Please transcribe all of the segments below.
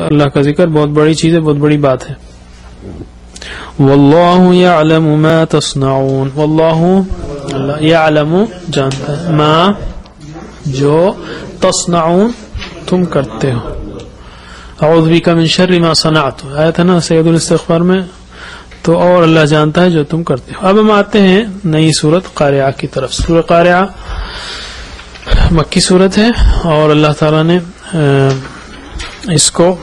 اللہ کا ذکر بہت بڑی چیز ہے، بہت بڑی بات ہے. واللہ یعلم ما تصنعون، واللہ اللہ یعلم جانتا ہے، ما جو تصنعون تم کرتے ہو. اعوذ بک من شر ما صنعت آیا تھا نا سید الاستغفار میں، تو اور اللہ جانتا ہے جو تم کرتے ہو. اب ہم آتے ہیں نئی سورت قارعہ کی طرف. سورہ قارعہ مکی سورت ہے اور اللہ تعالیٰ نے اس کو،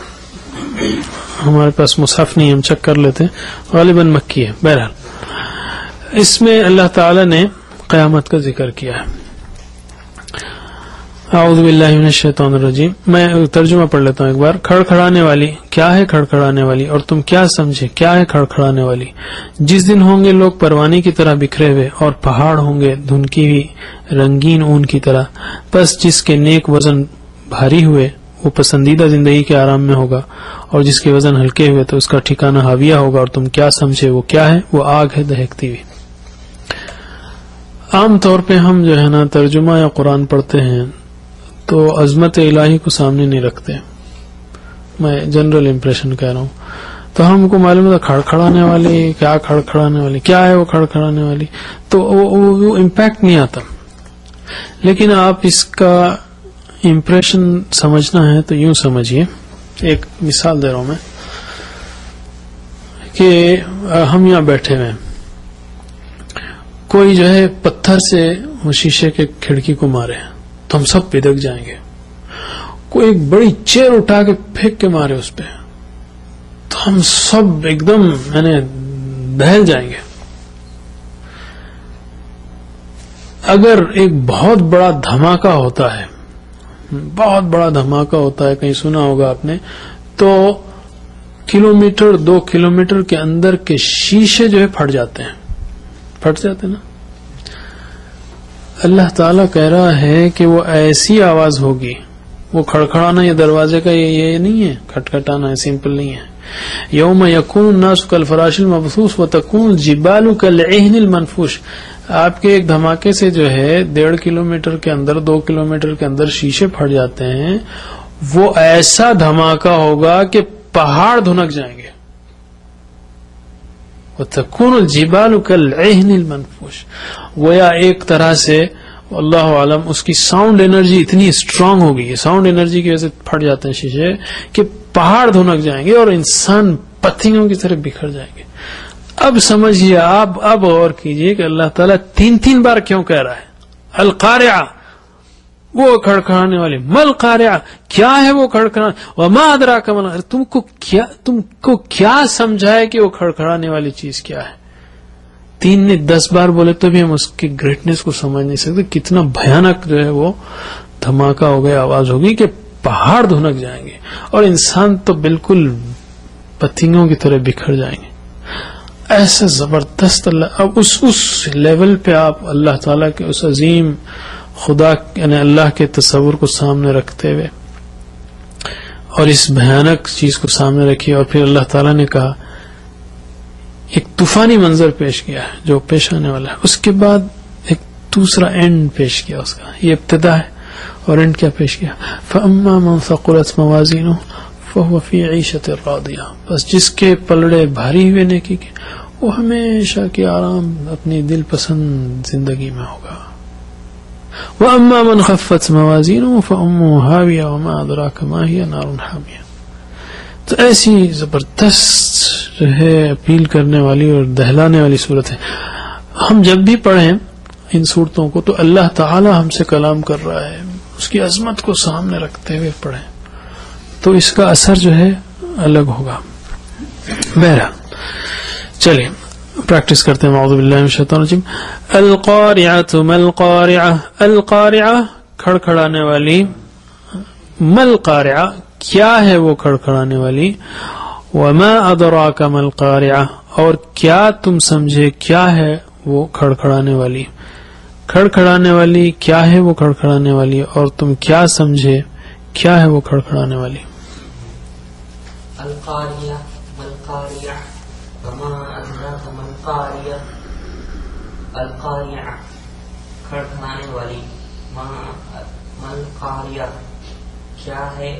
ہمارے پاس مصحف نہیں، ہم چیک کر لیتے ہیں، غالباً مکی ہے. بہرحال اس میں اللہ تعالیٰ نے قیامت کا ذکر کیا ہے. اعوذ باللہ من الشیطان الرجیم. میں ترجمہ پڑھ لیتا ہوں ایک بار. کھڑکھڑانے والی، کیا ہے کھڑکھڑانے والی، اور تم کیا سمجھے کیا ہے کھڑکھڑانے والی. جس دن ہوں گے لوگ پروانے کی طرح بکھرے ہوئے، اور پہاڑ ہوں گے دھنکی ہوئی رنگین اون کی طرح. پس جس کے نیک وزن بھاری ہوئے وہ پسندیدہ زندگی کے آرام میں ہوگا، اور جس کے وزن ہلکے ہوئے تو اس کا ٹھکانہ حاویہ ہوگا. اور تم کیا سمجھے وہ کیا ہے، وہ آگ ہے دہکتی ہوئی. عام طور پہ ہم جو ہے نا ترجمہ یا قرآن پڑھتے ہیں تو عظمت الہی کو سامنے نہیں رکھتے. میں جنرل امپریشن کہہ رہا ہوں. تو ہم کو معلوم تھا کھڑکھڑانے والی، کیا کھڑکھڑانے والی، کیا ہے وہ کھڑکھڑانے والی، تو وہ امپیکٹ نہیں آتا. لیکن آپ اس کا امپریشن سمجھنا ہے تو یوں سمجھیے. ایک مثال دے رہا ہوں میں کہ ہم یہاں بیٹھے ہوئے ہیں، کوئی جو ہے پتھر سے وہ شیشے کے کھڑکی کو مارے تو ہم سب پدک جائیں گے. کوئی ایک بڑی چیئر اٹھا کے پھینک کے مارے اس پہ تو ہم سب ایک دم دہل جائیں گے. اگر ایک بہت بڑا دھماکہ ہوتا ہے، بہت بڑا دھماکہ ہوتا ہے، کہیں سنا ہوگا آپ نے، تو کلومیٹر 2 کلومیٹر کے اندر کے شیشے جو ہے پھٹ جاتے نا. اللہ تعالیٰ کہہ رہا ہے کہ وہ ایسی آواز ہوگی، وہ کھڑکھڑانا یہ دروازے کا یہ نہیں ہے، کھٹکھٹانا سمپل نہیں ہے. یوم یکون الناس کالفراش المبثوث وتکون الجبال کالعہن المنفوش. آپ کے ایک دھماکے سے جو ہے 1.5 کلومیٹر کے اندر، 2 کلومیٹر کے اندر شیشے پھٹ جاتے ہیں. وہ ایسا دھماکہ ہوگا کہ پہاڑ دھنک جائیں گے. وتکون الجبال کالعہن المنفوش. گویا ایک طرح سے اللہ عالم اس کی ساؤنڈ انرجی اتنی اسٹرانگ ہوگی، ساؤنڈ انرجی کی وجہ سے پھٹ جاتے ہیں شیشے، کہ پہاڑ دھنک جائیں گے اور انسان پتھیوں کی طرح بکھر جائیں گے. اب سمجھیے آپ، اب غور کیجئے کہ اللہ تعالیٰ 3 بار کیوں کہہ رہا ہے القارعہ، وہ کھڑکھڑانے والی. مل قارعہ، کیا ہے وہ کھڑکھڑانے، وما ادراک ما القارعہ، تم کو کیا سمجھائے کہ وہ کھڑکھڑانے والی چیز کیا ہے. 3 نے 10 بار بولے تو بھی ہم اس کی گریٹنس کو سمجھ نہیں سکتے. کتنا بھیانک جو ہے وہ دھماکہ ہو گیا، آواز ہوگی کہ پہاڑ دھنک جائیں گے اور انسان تو بالکل پتنگوں کی طرح بکھر جائیں گے. ایسا زبردست اللہ. اب اس لیول پہ آپ اللہ تعالیٰ کے اس عظیم خدا یعنی اللہ کے تصور کو سامنے رکھتے ہوئے اور اس بھیانک چیز کو سامنے رکھیے، اور پھر اللہ تعالیٰ نے کہا ایک طوفانی منظر پیش کیا ہے جو پیش آنے والا ہے. اس کے بعد ایک دوسرا اینڈ پیش کیا اس کا. یہ ابتدا ہے اور اینڈ کیا پیش کیا. فَأَمَّا مَنْ ثَقُلَتْ مَوَازِينُهُ فَهُوَ فِي عِيشَةٍ رَاضِيَةٍ. بس جس کے پلڑے بھاری ہوئے نیکی کے، وہ ہمیشہ کے آرام اپنی دل پسند زندگی میں ہوگا. وَأَمَّا مَنْ خَفَّتْ مَوَازِينُهُ فَأُمُّهُ هَاوِيَةٌ وَمَا أَدْرَاكَ مَا هِيَ نَارٌ حَامِيَةٌ. تو ایسی زبردست جو ہے اپیل کرنے والی اور دہلانے والی صورت ہے. ہم جب بھی پڑھیں ان صورتوں کو تو اللہ تعالی ہم سے کلام کر رہا ہے، اس کی عظمت کو سامنے رکھتے ہوئے پڑھیں تو اس کا اثر جو ہے الگ ہوگا. بہرحال چلیے پریکٹس کرتے ہیں. اعوذ باللہ من الشیطان الرجیم. القارعۃ ما القارعۃ. القارعہ کھڑکھڑانے والی. ما القارعہ کیا ہے وہ کھڑکھڑانے والی. وما ادراک ما القارعہ اور کیا تم سمجھے کیا ہے وہ کھڑکھڑانے والی. کھڑکھڑانے والی کیا ہے وہ کھڑکھڑانے والی، اور تم کیا سمجھے کیا ہے وہ کھڑکھڑانے والی. القاریہ والقاریہ وما ادراک ما القاریہ. القاریہ کھڑکھڑانے والی، ما القاریہ کیا ہے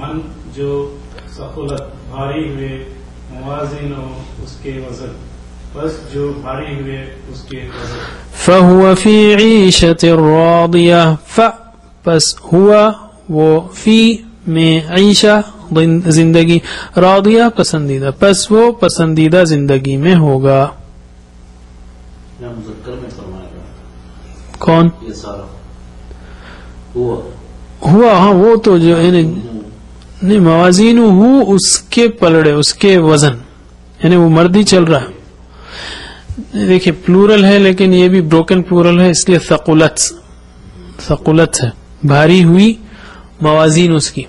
من جو ثقلت بھاری ہوئے موازین ہو اس کے وزن بس جو بھاری ہوئے اس کے وزن فهو في عيشة راضية پس ہوا وہ فی میں عیشہ زندگی راضیہ پسندیدہ پس وہ پسندیدہ زندگی میں ہوگا. یا مذکر میں فرمایا گیا کون یہ سارا ہوا ہوا؟ ہاں وہ تو جو یعنی نہیں موازین ہو اس کے پلڑے اس کے وزن یعنی وہ مردی چل رہا ہے. دیکھیے پلورل ہے لیکن یہ بھی بروکن پلورل ہے اس لیے ثقلت ہے بھاری ہوئی موازین اس کی.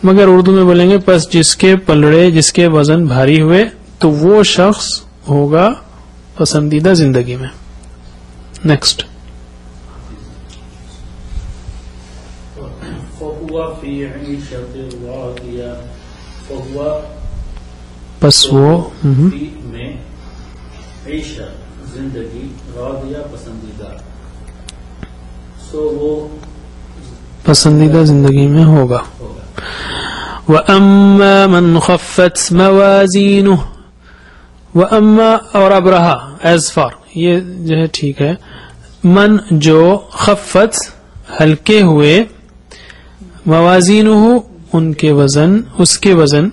مگر اردو میں بولیں گے پس جس کے پلڑے جس کے وزن بھاری ہوئے تو وہ شخص ہوگا پسندیدہ زندگی میں. نیکسٹ فهو في عيشة راضية فهو پس وہ فی میں عیشہ زندگی راضیہ پسندیدہ سو وہ پسندیدہ زندگی میں ہوگا. وَأَمَّا مَنْ خَفَّتْ مَوَازِينُهُ وَأَمَّا اور اب رہا ایز فار یہ جو ہے ٹھیک ہے. من جو خفت ہلکے ہوئے موازینہ ان کے وزن اس کے وزن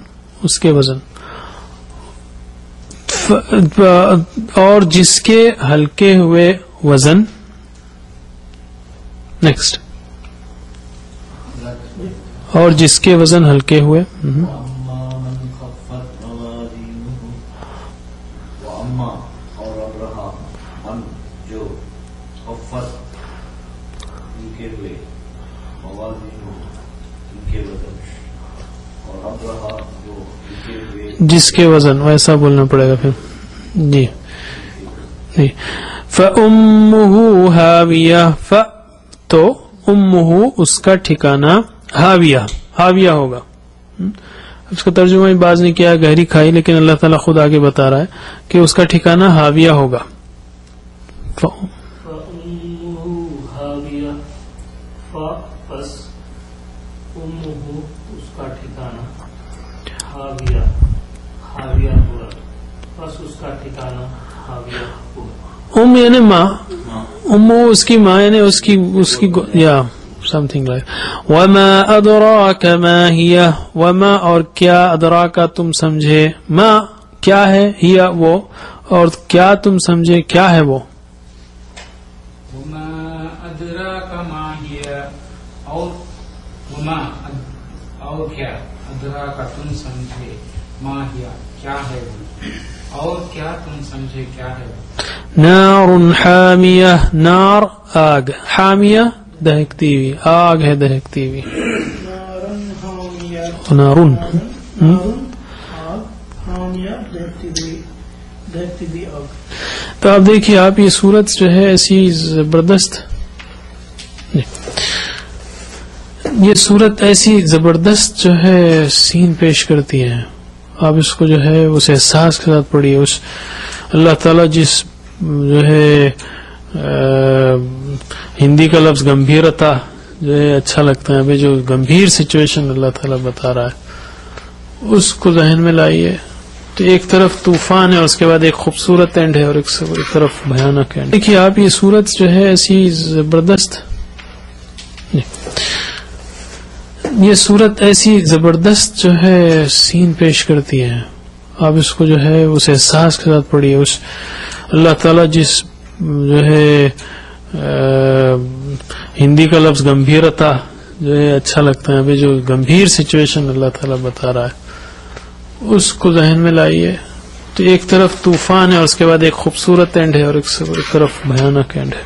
اور جس کے ہلکے ہوئے وزن. نیکسٹ اور جس کے وزن ہلکے ہوئے واما من خفت موازینہ واما اور اب رہا من جو خفت ہلکے ہوئے موازینہ ان کے وزن اور اب رہا جو ہلکے ہوئے جس کے وزن ویسا بولنا پڑے گا پھر جی نہیں. فَأُمُّهُ هَاوِيَةٌ تو امہ اس کا ٹھکانہ ہاویہ ہوگا. اس کا ترجمہ بھی بعض نے کیا گہری کھائی لیکن اللہ تعالیٰ خود آگے بتا رہا ہے کہ اس کا ٹھکانہ ہاویہ ہوگا. ہاویہ پس امہ اس کا ٹھکانہ ہاویہ ہوا پس اس کا ٹھکانہ ہاویہ ہوا. ام یعنی ماں امہ اس کی ماں یعنی اس کی یا something like وما ادراک ما ہی وما اور کیا ادراک تم سمجھے ما کیا ہے ہی وہ اور کیا تم سمجھے کیا ہے وہ. وما ادراک ما ہی اور وما اور کیا ادراک تم سمجھے ما ہی کیا ہے وہ اور کیا تم سمجھے کیا ہے وہ. نار حامیہ نار آگ حامیہ دہکتی ہوئی آگ ہے دہکتی ہوئی. نارن تو آپ دیکھیے آپ یہ صورت جو ہے ایسی زبردست یہ صورت ایسی زبردست جو ہے سین پیش کرتی ہے. آپ اس کو جو ہے اس احساس کے ساتھ پڑھیے. اس اللہ تعالیٰ جس جو ہے ہندی کا لفظ گمبھیرتا جو ہے اچھا لگتا ہے ابھی جو گمبھیر سچویشن اللہ تعالیٰ بتا رہا ہے اس کو ذہن میں لائیے. تو ایک طرف طوفان ہے اور اس کے بعد ایک خوبصورت اینڈ ہے اور ایک طرف بھیانک اینڈ. دیکھیے آپ یہ صورت جو ہے ایسی زبردست یہ صورت ایسی زبردست جو ہے سین پیش کرتی ہے. آپ اس کو جو ہے اس احساس کے ساتھ پڑھیے. اس اللہ تعالیٰ جس جو ہے ہندی کا لفظ گمبھیرتا جو ہے اچھا لگتا ہے ابھی جو گمبھیر سچویشن اللہ تعالیٰ بتا رہا ہے اس کو ذہن میں لائیے. تو ایک طرف طوفان ہے اور اس کے بعد ایک خوبصورت اینڈ ہے اور ایک طرف بھیانک اینڈ ہے.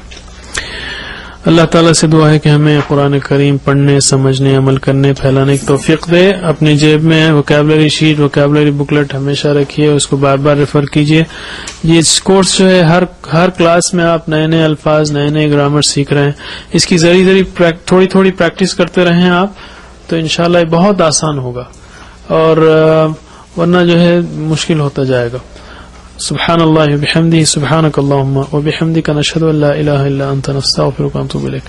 اللہ تعالیٰ سے دعا ہے کہ ہمیں قرآن کریم پڑھنے سمجھنے عمل کرنے پھیلانے کی توفیق دے. اپنی جیب میں ووکیبلری شیٹ ووکیبلری بکلیٹ ہمیشہ رکھیے اس کو بار بار ریفر کیجیے. یہ کورس جو ہے ہر کلاس میں آپ نئے نئے الفاظ نئے نئے گرامر سیکھ رہے ہیں. اس کی ذری تھوڑی تھوڑی پریکٹس کرتے رہیں آپ تو انشاءاللہ یہ بہت آسان ہوگا اور ورنہ جو ہے مشکل ہوتا جائے گا. سبحان اللہ وبحمدہ سبحانک اللہم وبحمدک نشہد ان لا الہ الا انت نستغفرک ونتوب الیک.